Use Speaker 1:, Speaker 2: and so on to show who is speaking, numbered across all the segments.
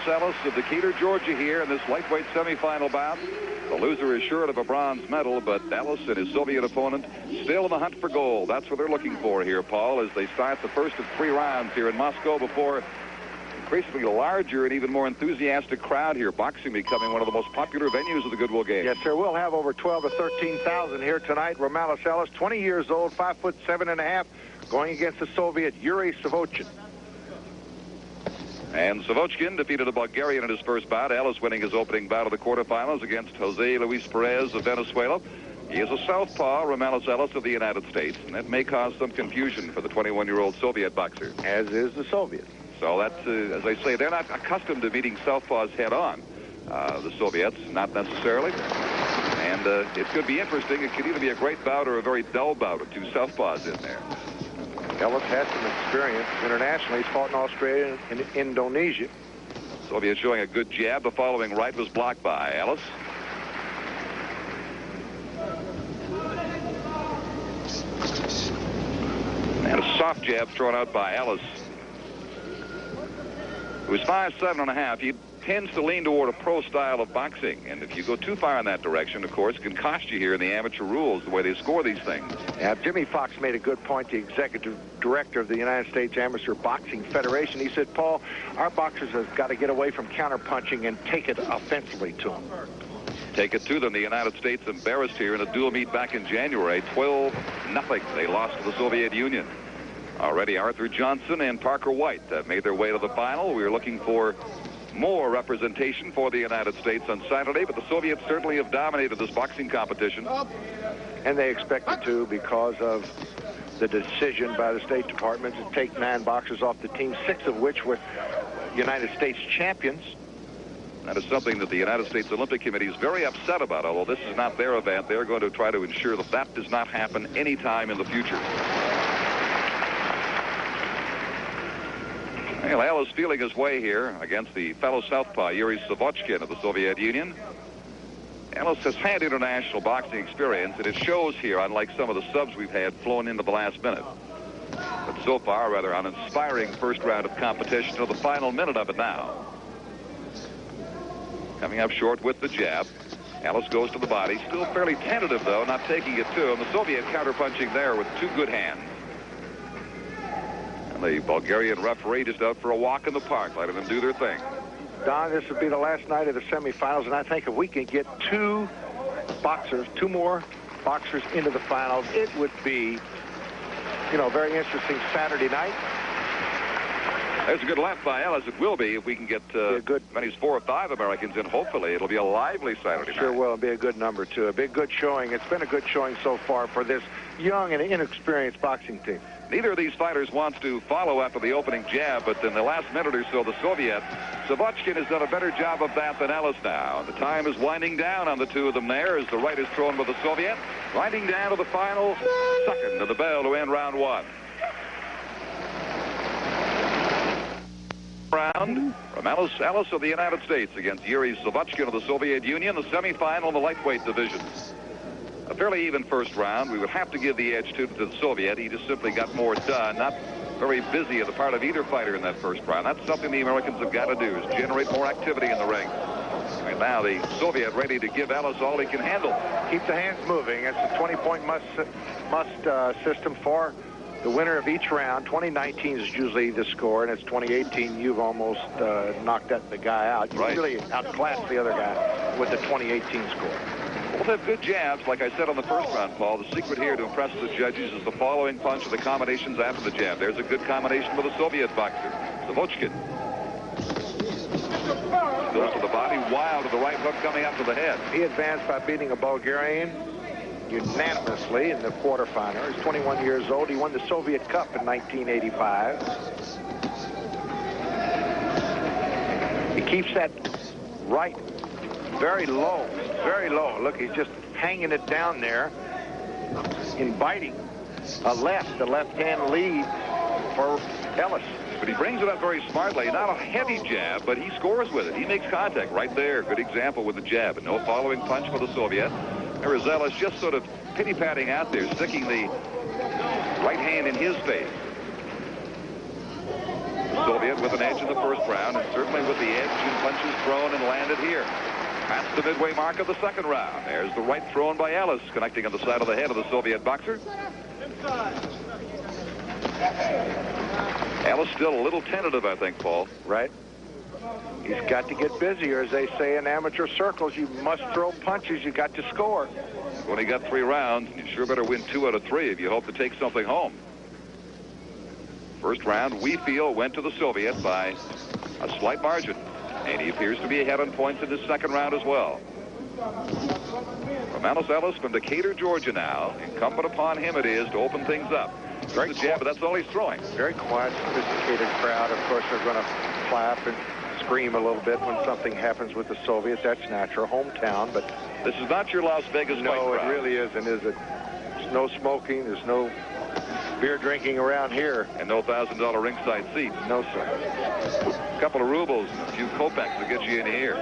Speaker 1: Ellis of Decatur, Georgia here in this lightweight semifinal bout. The loser is sure of a bronze medal, but Ellis and his Soviet opponent still in the hunt for gold. That's what they're looking for here, Paul, as they start the first of 3 rounds here in Moscow before increasingly larger and even more enthusiastic crowd here. Boxing becoming one of the most popular venues of the Goodwill Games.
Speaker 2: Yes, sir. We'll have over 12 to 13,000 here tonight. Romalis Ellis, 20 years old, 5'7.5", going against the Soviet Yuri Savochin.
Speaker 1: And Savochkin defeated a Bulgarian in his first bout. Ellis winning his opening bout of the quarterfinals against Jose Luis Perez of Venezuela. He is a southpaw, Romalis Ellis of the United States, and that may cause some confusion for the 21-year-old Soviet boxer.
Speaker 2: As is the Soviet.
Speaker 1: So that's, as I say, they're not accustomed to meeting southpaws head-on. The Soviets, not necessarily. And it could be interesting. It could either be a great bout or a very dull bout with 2 southpaws in there.
Speaker 2: Ellis has some experience internationally. He's fought in Australia and Indonesia.
Speaker 1: Soviet showing a good jab. The following right was blocked by Ellis. And a soft jab thrown out by Ellis, who's 5'7.5". He tends to lean toward a pro style of boxing, and if you go too far in that direction, of course, it can cost you here in the amateur rules, the way they score these things.
Speaker 2: Yeah, Jimmy Fox made a good point, the executive director of the United States Amateur Boxing Federation. He said, Paul, our boxers have got to get away from counterpunching and take it offensively to them.
Speaker 1: Take it to them. The United States embarrassed here in a dual meet back in January, 12-0. They lost to the Soviet Union. Already Arthur Johnson and Parker White made their way to the final. We were looking for more representation for the United States on Saturday, but the Soviets certainly have dominated this boxing competition.
Speaker 2: And they expected to, because of the decision by the State Department to take 9 boxers off the team, 6 of which were United States champions.
Speaker 1: That is something that the United States Olympic Committee is very upset about. Although this is not their event, they're going to try to ensure that that does not happen anytime in the future. Well, Ellis feeling his way here against the fellow southpaw, Yuri Savochkin of the Soviet Union. Ellis has had international boxing experience, and it shows here, unlike some of the subs we've had flown into the last minute. But so far, rather an inspiring first round of competition to the final minute of it now. Coming up short with the jab. Ellis goes to the body. Still fairly tentative, though, not taking it to him. The Soviet counterpunching there with 2 good hands. And the Bulgarian referee just out for a walk in the park, letting them do their thing.
Speaker 2: Don, this will be the last night of the semifinals, and I think if we can get 2 more boxers into the finals, it would be, you know, a very interesting Saturday night.
Speaker 1: There's a good left by Ellis. It will be if we can get many as 4 or 5 Americans in. Hopefully, it'll be a lively Saturday night.
Speaker 2: Sure will. It'll be a good number, too. A big, good showing. It's been a good showing so far for this young and inexperienced boxing team.
Speaker 1: Neither of these fighters wants to follow after the opening jab, but in the last minute or so, the Soviet, Savochkin has done a better job of that than Ellis now. The time is winding down on the 2 of them there as the right is thrown with the Soviet. Winding down to the final second of the bell to end round 1. Round from Ellis of the United States against Yuri Savochkin of the Soviet Union, the semifinal in the lightweight division. A fairly even first round. We would have to give the edge to the Soviet. He just simply got more done. Not very busy on the part of either fighter in that first round. That's something the Americans have got to do, is generate more activity in the ring. And now the Soviet ready to give Ellis all he can handle.
Speaker 2: Keep the hands moving. It's a 20-point must system for the winner of each round. 2019 is usually the score, and it's 2018. You've almost knocked the guy out. You really outclassed the other guy with the 2018 score.
Speaker 1: Both have good jabs, like I said on the first round, Paul. The secret here to impress the judges is the following punch of the combinations after the jab. There's a good combination with a Soviet boxer, Savochkin. Goes to the body, wild to the right hook coming up to the head.
Speaker 2: He advanced by beating a Bulgarian unanimously in the quarterfinal. He's 21 years old. He won the Soviet Cup in 1985. He keeps that right very low, very low. Look, he's just hanging it down there, inviting a left-hand lead for Ellis.
Speaker 1: But he brings it up very smartly. Not a heavy jab, but he scores with it. He makes contact right there. Good example with the jab. And no following punch for the Soviet. There is Ellis just sort of pity-patting out there, sticking the right hand in his face. Soviet with an edge in the first round, and certainly with the edge in punches thrown and landed here. That's the midway mark of the second round. There's the right thrown by Ellis, connecting on the side of the head of the Soviet boxer. Ellis still a little tentative, I think, Paul.
Speaker 2: Right. He's got to get busier, as they say in amateur circles. You must throw punches. You got to score.
Speaker 1: When he got 3 rounds, you sure better win 2 out of 3 if you hope to take something home. First round, we feel, went to the Soviet by a slight margin. And he appears to be ahead on points in this second round as well. Romanos Ellis from Decatur, Georgia now. Incumbent upon him it is to open things up. Very the jab, but that's all he's throwing.
Speaker 2: Very quiet, sophisticated crowd. Of course, they're going to clap and scream a little bit when something happens with the Soviet. That's natural. Hometown, but
Speaker 1: this is not your Las Vegas fight crowd.
Speaker 2: No, it really isn't, is it? There's no smoking. There's no beer drinking around here.
Speaker 1: And no $1,000 ringside seats.
Speaker 2: No, sir.
Speaker 1: A couple of rubles and a few kopecks to get you in here.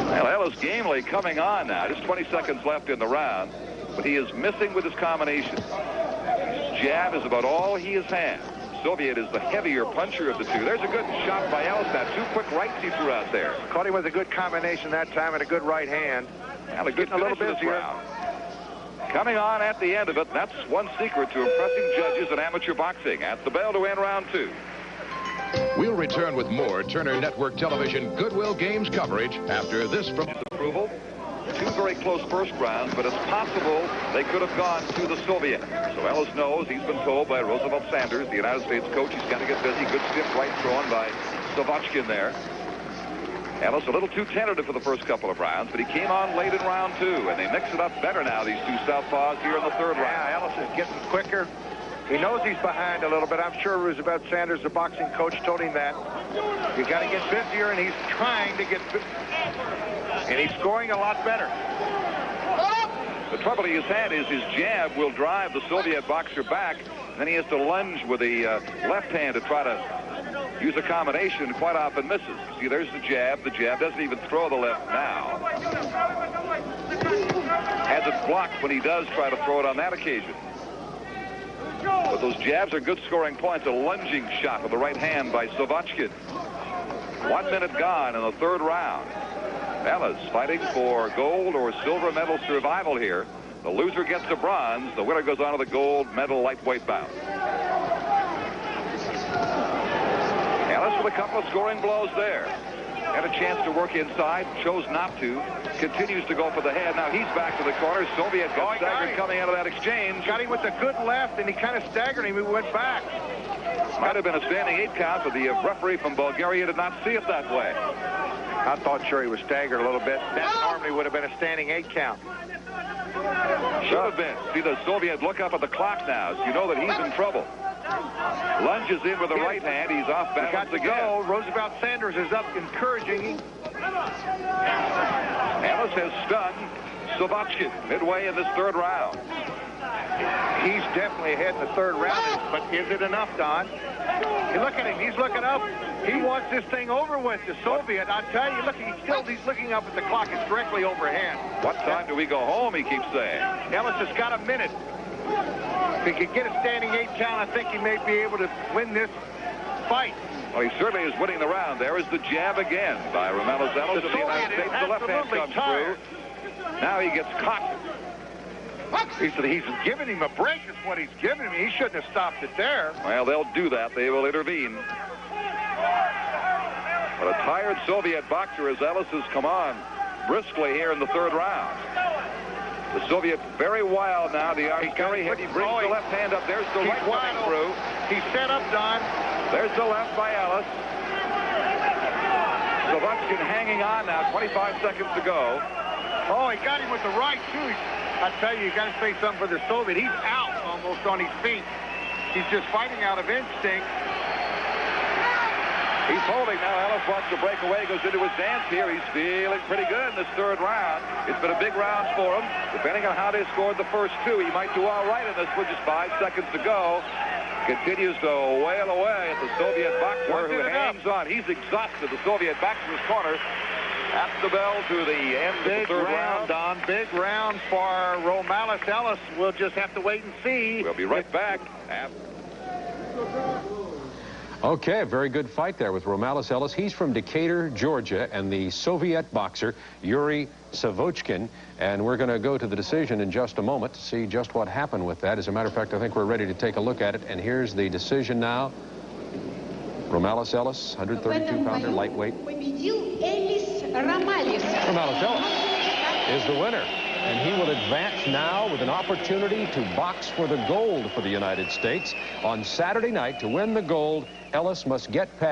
Speaker 1: Well, Ellis gamely coming on now. Just 20 seconds left in the round. But he is missing with his combination. His jab is about all he has had. Soviet is the heavier puncher of the two. There's a good shot by Ellis now. 2 quick rights he threw out there.
Speaker 2: Caught him with a good combination that time and a good right hand.
Speaker 1: And getting a little bit round. Coming on at the end of it, that's one secret to impressing judges in amateur boxing. At the bell to end round 2.
Speaker 3: We'll return with more Turner Network Television Goodwill Games coverage after this from
Speaker 1: approval. 2 very close first rounds, but it's possible they could have gone to the Soviet. So Ellis knows, he's been told by Roosevelt Sanders, the United States coach, he's got to get busy. Good stiff right thrown by Savochkin there. Ellis a little too tentative for the first couple of rounds, but he came on late in round 2, and they mix it up better now, these 2 southpaws here in the third round.
Speaker 2: Yeah, Ellis is getting quicker. He knows he's behind a little bit. I'm sure Roosevelt Sanders, the boxing coach, told him that. You got to get busier, and he's trying to get and he's scoring a lot better.
Speaker 1: The trouble he has had is his jab will drive the Soviet boxer back, and then he has to lunge with the left hand to try to use a combination, and quite often misses. See, there's the jab. The jab doesn't even throw the left now. Has it blocked when he does try to throw it on that occasion. But those jabs are good scoring points. A lunging shot with the right hand by Savochkin. 1 minute gone in the third round. Ellis fighting for gold or silver medal survival here. The loser gets a bronze. The winner goes on to the gold medal lightweight bout. Ellis with a couple of scoring blows there. Had a chance to work inside, chose not to. Continues to go for the head. Now he's back to the corner. Soviet got staggered coming out of that exchange.
Speaker 2: Got him with the good left, and he kind of staggered him. He went back.
Speaker 1: Might have been a standing 8 count, but the referee from Bulgaria did not see it that way.
Speaker 2: I thought sure he was staggered a little bit. That normally would have been a standing 8 count.
Speaker 1: Should have been. See the Soviet look up at the clock now, so you know that he's in trouble. Lunges in with the right hand. He's off balance again.
Speaker 2: Go. Roosevelt Sanders is up, encouraging him.
Speaker 1: Ellis has stunned Savochkin midway in this third round.
Speaker 2: He's definitely ahead in the third round, but is it enough, Don? You look at him. He's looking up. He wants this thing over with. The Soviet, I tell you, look, he's looking up at the clock. It's directly overhand.
Speaker 1: What time do we go home, he keeps saying.
Speaker 2: Ellis has got a minute. If he could get a standing 8 count, I think he may be able to win this fight.
Speaker 1: Well, he certainly is winning the round. There is the jab again by Romanos Ellis of the United States. The left hand comes through. Now he gets caught.
Speaker 2: He said he's giving him a break is what he's giving him. He shouldn't have stopped it there.
Speaker 1: Well, they'll do that. They will intervene. But a tired Soviet boxer as Ellis has come on briskly here in the third round. The Soviet very wild now. The very heavy. Brings the left hand up. There's the right coming through.
Speaker 2: He's set up, Don.
Speaker 1: There's the left by Ellis. Savochkin hanging on now. 25 seconds to go.
Speaker 2: Oh, he got him with the right, too. I tell you, you got to say something for the Soviet. He's out almost on his feet. He's just fighting out of instinct.
Speaker 1: He's holding now. Ellis wants to break away, goes into his dance here. He's feeling pretty good in this third round. It's been a big round for him. Depending on how they scored the first 2, he might do all right in this with just 5 seconds to go. Continues to wail away at the Soviet boxer who hangs on. He's exhausted. The Soviet boxer's corner. At the bell to the end of the third round.
Speaker 2: Don. Big round for Romalis Ellis. We'll just have to wait and see.
Speaker 1: We'll be right back.
Speaker 4: Okay, a very good fight there with Romalis Ellis. He's from Decatur, Georgia, and the Soviet boxer Yuri Savochkin. And we're going to go to the decision in just a moment to see just what happened with that. As a matter of fact, I think we're ready to take a look at it. And here's the decision now. Romalis Ellis, 132-pounder, lightweight. Romalis Ellis is the winner. And he will advance now with an opportunity to box for the gold for the United States. On Saturday night, to win the gold, Ellis must get past